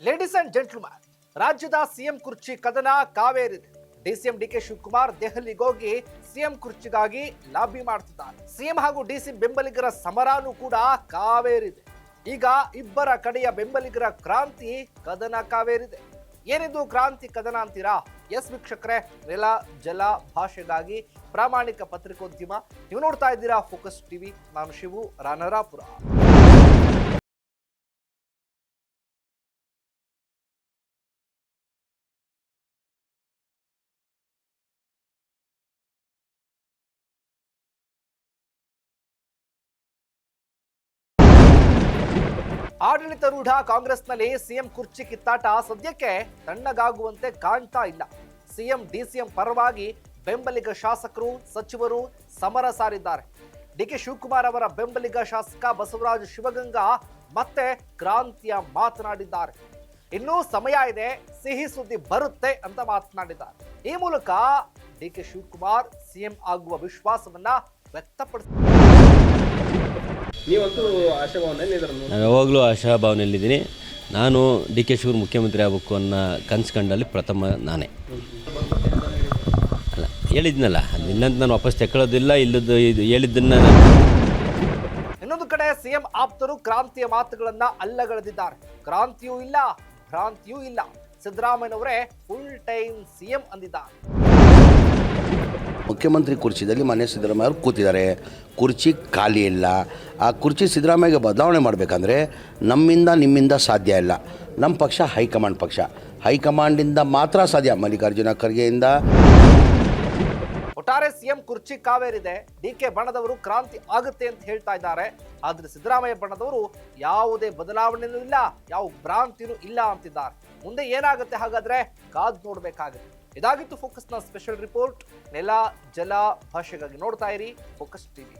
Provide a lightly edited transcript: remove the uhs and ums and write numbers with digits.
Ladies and gentleman, ರಾಜ್ಯದ CM ಕುರ್ಚಿ ಕದನ ಕಾವೇರಿದೆ. ಡಿಸಿಎಂ ಡಿಕೆ ಶಿವಕುಮಾರ್ ದೆಹಲಿಗೆ ಹೋಗಿ ಸಿಎಂ ಕುರ್ಚಿಗಾಗಿ ಲಾಬಿ ಮಾಡ್ತಿದ್ದಾರೆ. ಸಿಎಂ ಹಾಗೂ ಡಿಸಿ ಬೆಂಬಲಿಗರ ಸಮರಾನು ಕೂಡ ಕಾವೇರಿದೆ. ಈಗ ಇಬ್ಬರ ಕಡೆಯ ಬೆಂಬಲಿಗರ ಕ್ರಾಂತಿ ಕದನ ಕಾವೇರಿದೆ. ಏನಿದು ಕ್ರಾಂತಿ ಕದನ ಅಂತೀರಾ? ಎಸ್ ವೀಕ್ಷಕರೇ, ನೆಲ ಜಲ ಭಾಷೆಗಾಗಿ ಪ್ರಾಮಾಣಿಕ ಪತ್ರಿಕೋದ್ಯಮ. ನೀವು ನೋಡ್ತಾ ಇದ್ದೀರಾ ಫೋಕಸ್ ಟಿವಿ. ನಾನು ಶಿವು ರಾನರಾಪುರ. ಆಡಳಿತಾರೂಢ ಕಾಂಗ್ರೆಸ್ನಲ್ಲಿ ಸಿಎಂ ಕುರ್ಚಿ ಕಿತ್ತಾಟ ಸದ್ಯಕ್ಕೆ ತಣ್ಣಗಾಗುವಂತೆ ಕಾಣ್ತಾ ಇಲ್ಲ. ಸಿಎಂ ಡಿಸಿಎಂ ಪರವಾಗಿ ಬೆಂಬಲಿಗ ಶಾಸಕರು ಸಚಿವರು ಸಮರ ಸಾರಿದ್ದಾರೆ. ಡಿಕೆ ಶಿವಕುಮಾರ್ ಅವರ ಬೆಂಬಲಿಗ ಶಾಸಕ ಬಸವರಾಜ ಶಿವಗಂಗಾ ಮತ್ತೆ ಕ್ರಾಂತಿಯ ಮಾತನಾಡಿದ್ದಾರೆ. ಇನ್ನೂ ಸಮಯ ಇದೆ, ಸಿಹಿ ಸುದ್ದಿ ಬರುತ್ತೆ ಅಂತ ಮಾತನಾಡಿದ್ದಾರೆ. ಈ ಮೂಲಕ ಡಿಕೆ ಶಿವಕುಮಾರ್ ಸಿಎಂ ಆಗುವ ವಿಶ್ವಾಸವನ್ನ ವ್ಯಕ್ತಪಡಿಸಿದ್ದಾರೆ. ನೀವಂತೂ ಆಶಾಭಾವನೆಯಲ್ಲಿದ್ದೀರ? ನಾನು ಯಾವಾಗಲೂ ಆಶಾಭಾವನೆಯಲ್ಲಿದ್ದೀನಿ. ನಾನು ಡಿ ಕೆ ಶಿವಕುಮಾರ್ ಮುಖ್ಯಮಂತ್ರಿ ಆಗಬೇಕು ಅನ್ನೋ ಕನಸು ಕಂಡಲ್ಲಿ ಪ್ರಥಮ ನಾನೇ. ಅಲ್ಲ, ಹೇಳಿದ್ನಲ್ಲ, ಇನ್ನಂತ ನಾನು ವಾಪಸ್ ತೆಕ್ಕೊಳ್ಳೋದಿಲ್ಲ. ಇಲ್ಲದ್ದು ಇದು ಹೇಳಿದ್ದನ್ನು. ಇನ್ನೊಂದು ಕಡೆ ಸಿಎಂ ಆಪ್ತರು ಕ್ರಾಂತಿಯ ಮಾತುಗಳನ್ನ ಅಲ್ಲಗಳೆದಿದ್ದಾರೆ. ಕ್ರಾಂತಿಯೂ ಇಲ್ಲ, ಭ್ರಾಂತಿಯೂ ಇಲ್ಲ. ಸಿದ್ದರಾಮಯ್ಯನವರೇ ಫುಲ್ ಟೈಮ್ ಸಿಎಂ ಅಂದಿದ್ದಾರೆ. ಮುಖ್ಯಮಂತ್ರಿ ಕುರ್ಚಿದಲ್ಲಿ ಮಾನ್ಯ ಸಿದ್ದರಾಮಯ್ಯ ಅವರು ಕೂತಿದ್ದಾರೆ. ಕುರ್ಚಿ ಖಾಲಿ ಇಲ್ಲ. ಆ ಕುರ್ಚಿ ಸಿದ್ದರಾಮಯ್ಯಗೆ ಬದಲಾವಣೆ ಮಾಡಬೇಕಂದ್ರೆ ನಮ್ಮಿಂದ ನಿಮ್ಮಿಂದ ಸಾಧ್ಯ ಇಲ್ಲ. ನಮ್ಮ ಪಕ್ಷ ಹೈಕಮಾಂಡ್ ಪಕ್ಷ. ಹೈಕಮಾಂಡಿಂದ ಮಾತ್ರ ಸಾಧ್ಯ. ಮಲ್ಲಿಕಾರ್ಜುನ ಖರ್ಗೆಯಿಂದ. ಒಟ್ಟಾರೆ ಸಿಎಂ ಕುರ್ಚಿ ಕಾವೇರಿದೆ. ಡಿಕೆ ಬಣದವರು ಕ್ರಾಂತಿ ಆಗುತ್ತೆ ಅಂತ ಹೇಳ್ತಾ ಇದ್ದಾರೆ. ಆದ್ರೆ ಸಿದ್ದರಾಮಯ್ಯ ಬಣದವರು ಯಾವುದೇ ಬದಲಾವಣೆನೂ ಇಲ್ಲ, ಯಾವ ಭ್ರಾಂತಿನೂ ಇಲ್ಲ ಅಂತಿದ್ದಾರೆ. ಮುಂದೆ ಏನಾಗುತ್ತೆ ಹಾಗಾದ್ರೆ ಕಾದ್ ನೋಡ್ಬೇಕಾಗುತ್ತೆ. ಇದಾಗಿತ್ತು ಫೋಕಸ್ನ ಸ್ಪೆಷಲ್ ರಿಪೋರ್ಟ್. ನೆಲ ಜಲ ಭಾಷೆಗಾಗಿ ನೋಡ್ತಾ ಇರಿ ಫೋಕಸ್ ಟಿವಿ.